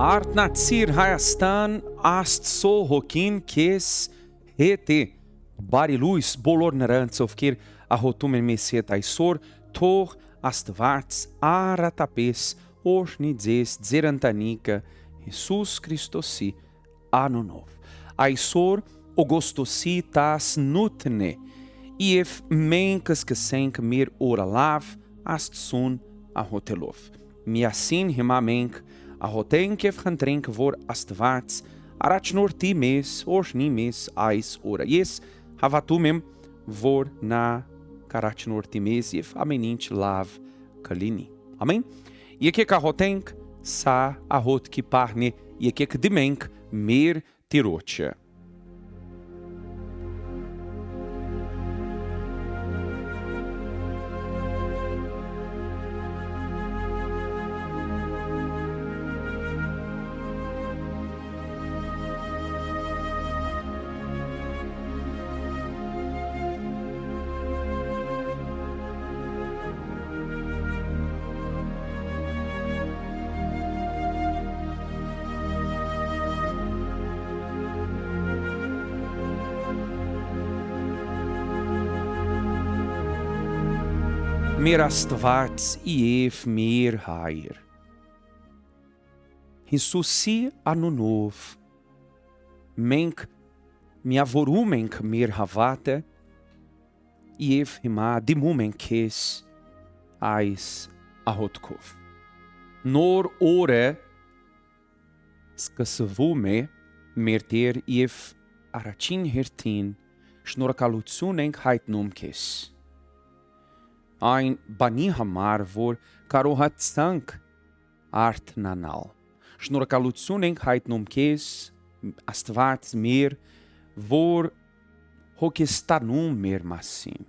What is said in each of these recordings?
Artnatsir Հայաստան Աստծո հոգին քեզ հետ է բարի լույս բոլոր նրանց ովքեր ահոտում են մեզ հետ այսօր թող Աստված արատապես օրհնի ձեզ ձեր ընտանիքը Հիսուս Քրիստոսի անունով այսօր օգոստոսի 18-ն է եւ մենք սկսենք մեր օրը լավ Աստծուն ահոտելով միասին հիմա մենք ահոտենք եւ խնդրենք որ Աստված առաջնորդի մեզ օրհնի մեզ այս օրը ես հավատում եմ որ նա կառաջնորդի մեզ եւ ամեն ինչ լավ կլինի ամեն եկեք ահոտենք սա ահոտքի պահն է եկեք դիմենք մեր Տիրոջը Մեր Աստված եւ մեր Հայր Հիսուսի անունով մենք միավորում ենք մեր հավատը եւ հիմա դիմում ենք քեզ այս ահոտքով նոր օրը սկսվում է մեր Տեր եւ առաջին հերթին շնորհակալություն ենք հայտնում քեզ այն բանի համար, որ կարողացանք արթնանալ։ Շնորհակալություն ենք հայտնում քեզ, Աստված մեր, որ հոգեստանում մեր մասին,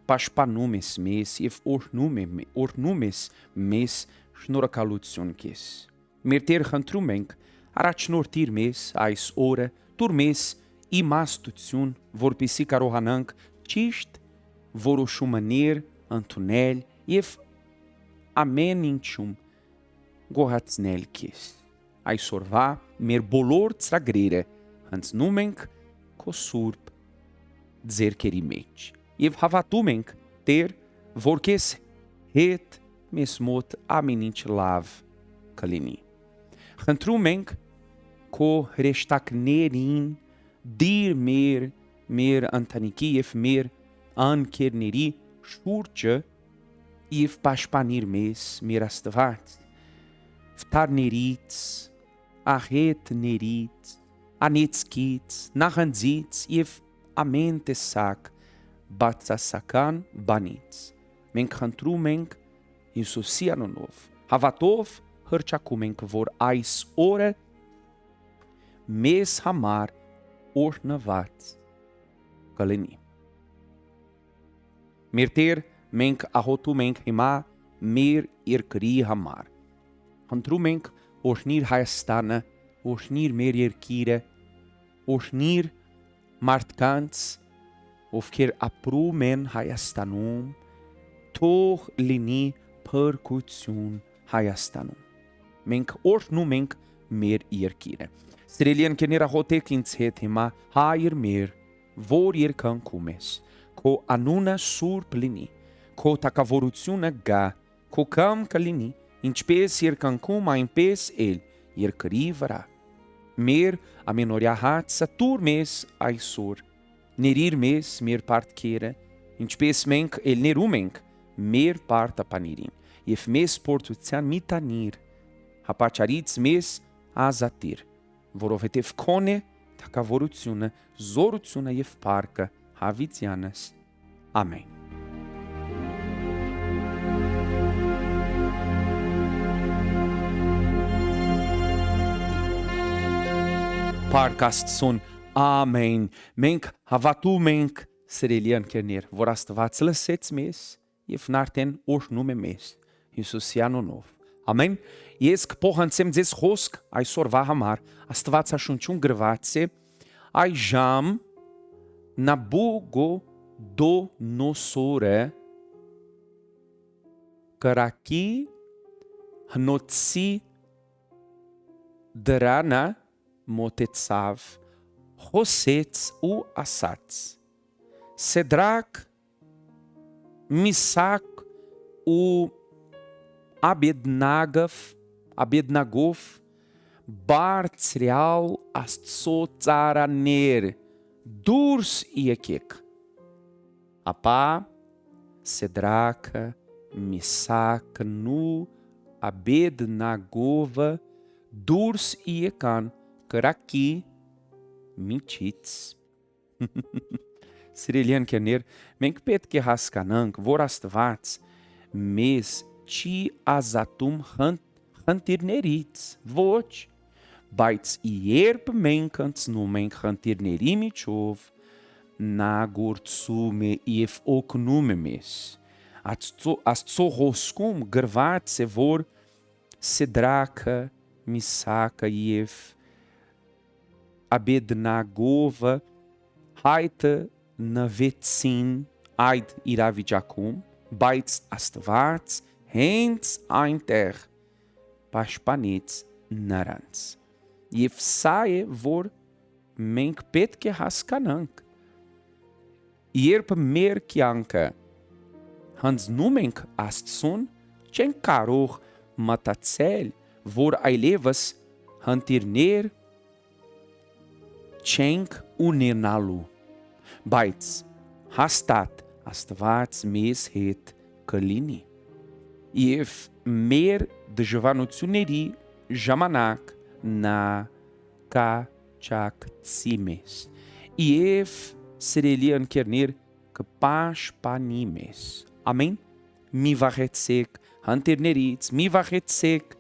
պաշտպանում ես մեզ եւ օրհնում ես մեզ շնորհակալություն քեզ։ Մեր Տեր խնդրում ենք, առաջնորդիր մեզ այս օրը, տուր մեզ իմաստություն, որպեսզի կարողանանք ճիշտ որոշումներ ընդունել եւ ամեն ինչում գոհացնել քեզ այսօրվա մեր բոլոր ծրագրերը հանձնում ենք քո սուրբ ձեռքերի մեջ եւ հավատում ենք Տեր որ քեզ հետ մեզ մոտ ամեն ինչ լավ կլինի խնդրում ենք քո հրեշտակներին դիր մեր ընտանիքի եւ մեր անկերների շուրջը եւ պաշտպանիր մեզ մեր Աստված վտարներից աղետներից անիծքից նախանձից եւ ամեն տեսակ բացասական բանից մենք խնդրում ենք Հիսուսի անունով հավատով հռչակում ենք որ այս օրը մեզ համար օրհնված կլինի Մեր Տեր, մենք ահոտում ենք հիմա մեր երկրի համար։ Խնդրում ենք օրհնիր Հայաստանը, օրհնիր մեր երկիրը, օրհնիր մարդկանց, ովքեր ապրում են Հայաստանում, թող լինի փրկություն Հայաստանում։ Մենք օրհնում ենք մեր երկիրը։ Սիրելի ընկերներ, ահոտեք ինձ հետ հիմա Հայր մեր, որ երկնքում ես։ Քո անունը սուրբ լինի, քո թակավորությունը գա, քո կամքը լինի, ինչպես երկնքում, այնպես էլ երկրի վրա։ Մեր ամենօրյա հացը տուր մեզ այսօր, ներիր մեզ մեր պարտքերը, ինչպես մենք էլ ներում ենք մեր պարտապանիրին, եւ մեզ փորձության մի տանիր, հապաճարից մեզ ազատիր, որովհետև քոն է թակավորությունը, զորությունը եւ փառքը հավիտյանս ամեն Փառք Աստծուն ամեն մենք հավատում ենք սիրելի ընկերներ որ Աստված լսեց մեզ եւ նարդեն օրհնում է մեզ Հիսուսի անունով ամեն ես կփոխանցեմ ձեզ խոսք այսօրվա համար Աստվածաշունչում գրված է այժմ Նաբուգոդոնոսորը կրակի հնոցի դրանը մոտեցավ, խոսեց ու ասաց. Սեդրակ, Միսակ ու Աբեդնագով բարձրյալ Աստծո ծառաներ, դուրս եկեք։ Ապա Սեդրակը, Միսակն ու Աբեդնագովը դուրս եկան կրակի միջից։ Սիրելի ընկերներ, մենք պետք է հասկանանք, որ Աստված մեզ չի ազատում խնդիրներից, ոչ, բայց երբ մենք անցնում ենք խնդիրների միջով, նա գործում է և օգնում է մեզ։ Աստծո խոսքում գրված է, որ Սեդրակը, Միսակը և Աբեդնագովը հայտնվեցին այդ իրավիճակում, բայց Աստված հենց այնտեղ պաշտպանեց նրանց։ Եվ սա է, որ մենք պետք է հասկանանք, երբ մեր կյանքը հանձնում ենք Աստծուն, չենք կարող մտածել, որ այլևս խնդիրներ չենք ունենալու, բայց հաստատ Աստված մեզ հետ կլինի։ Եվ մեր դժվարությունների ժամանակ նա կաջակցի մեզ։ Եվ սիրելի ընկերներ, կպաշտպանի մեզ։ Ամեն։ Մի վախեցեք խնդիրներից, մի վախեցեք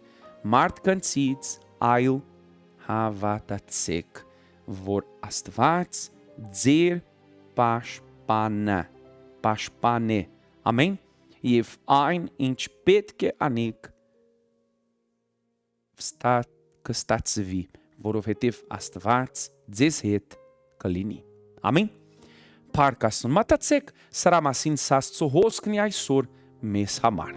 մարդկանցից, այլ հավատացեք, որ Աստված ձեր պաշտպան է։ Ամեն։ Եվ այն, ինչ պետք է անեք, կստացվի, որովհետև Աստված ձեզ հետ կլինի։ Ամեն։ Փառք Աստծուն, մտածեք սրա մասին Աստծո հոսքն է այսօր մեզ համար։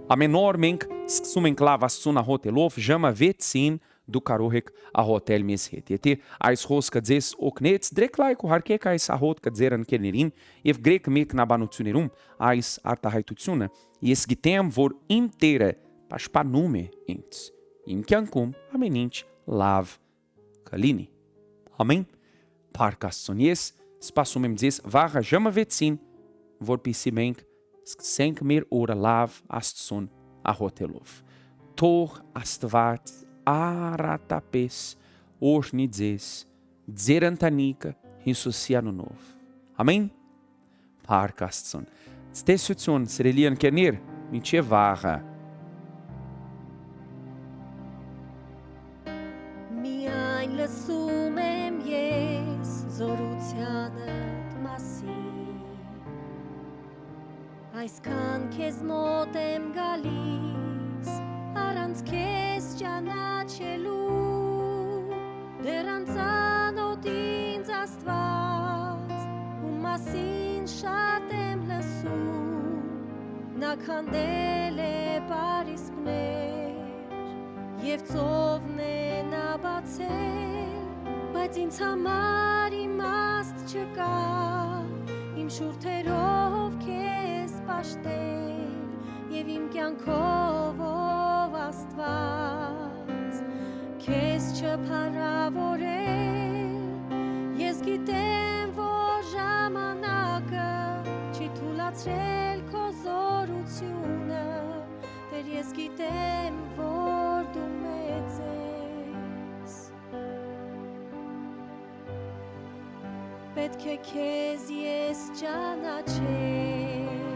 Ամեն օր մենք սկսում ենք լավ Աստծուն աղոթելով, ժամը 6-ին դուք կարող եք աղոթել մեզ հետ։ Եթե այս խոսքը ձեզ օգնեց, դրեք լայք ու հարգեք այս աղոթքը ձեր ընկերներին և գրեք մեկնաբանություններում այս արտահայտությունը։ Ես գիտեմ, որ իմ Տերը պաշտպանում է ինձ։ Իմ կյանքում ամեն ինչ լավ կլինի։ Ամեն։ Փառք Աստծուն, ես սպասում եմ ձեզ վաղը ժամը 6-ին, որպեսզի մենք սկսենք մեր օրը լավ Աստծուն աղոթելով։ Թող Աստված առատապես օրհնի ձեզ, ձեր ընտանիքը Հիսուսի անունով։ Ամեն։ Փառք Աստծուն։ Ցտեսություն, սիրելի ընկերներ, մինչև վաղը։ Միայն լսում եմ ես զորությանդ մասին, այսքան քեզ մոտ եմ գալիս, առանց քեզ ճանաչելու, դեռ անծանոթ ինձ Աստված, ում մասին շատ եմ լսում, նա քանդել է պարիսպներ և ծովն է նա բացել, բայց ինձ համար իմաստ չկա, իմ շուրթերով քեզ պաշտել և իմ կյանքով ով Աստված քեզ չփառավորել, ես գիտեմ, որ ժամանակը չի թուլացրել քո զորությունը, Տեր, ես գիտեմ, որ դու մեծ ես, պետք է քեզ ես ճանաչեմ,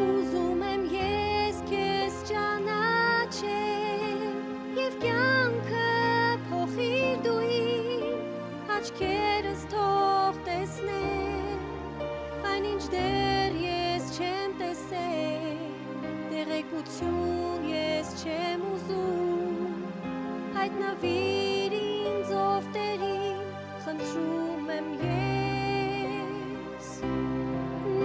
ուզում եմ ես քեզ ճանաչել և կյանքը փոխիր դու իմ աչքերս թող տեսնել, այնինչ դեռ ես չեմ տեսել, տեղեկություն ես չեմ ուզում, հայտնվիր ինձ ով Տեր իմ, խնդրում եմ ես,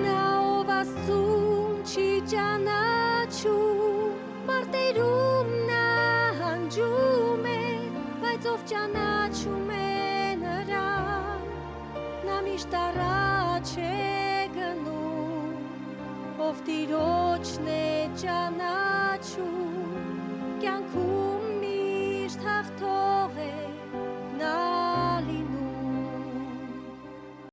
նա ով Աստծուն չի ճանաչում, մարտերում նա հանջում ճանաչում է նրան, նա միշտ առաջ է գնում, ով Տիրոջն է ճանաչում, կյանքում